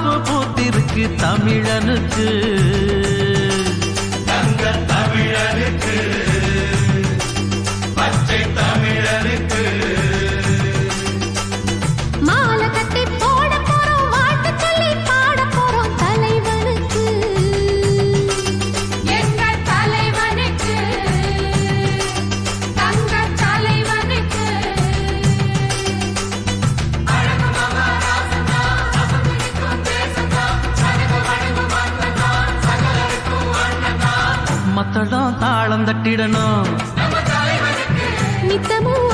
மாப்பு பூத்திருக்கு தமிழனுக்கு, தங்க தமிழனுக்கு, பச்சை தமிழனுக்கு. மாலை கட்டி போட போறோம், வாழ்த்து சொல்லி பாட போறோம் தலைவனுக்கு, எங்கள் தலைவனுக்கு, தங்க தலைவனுக்கு. அழகு மகாராசனா அசந்திக்கும் தேசனா, சனக வணங்கு மன்னனா, சகலருக்கும் அண்ணனா. மத்தளம் தாளம் தட்டிடணும் நித்தமும்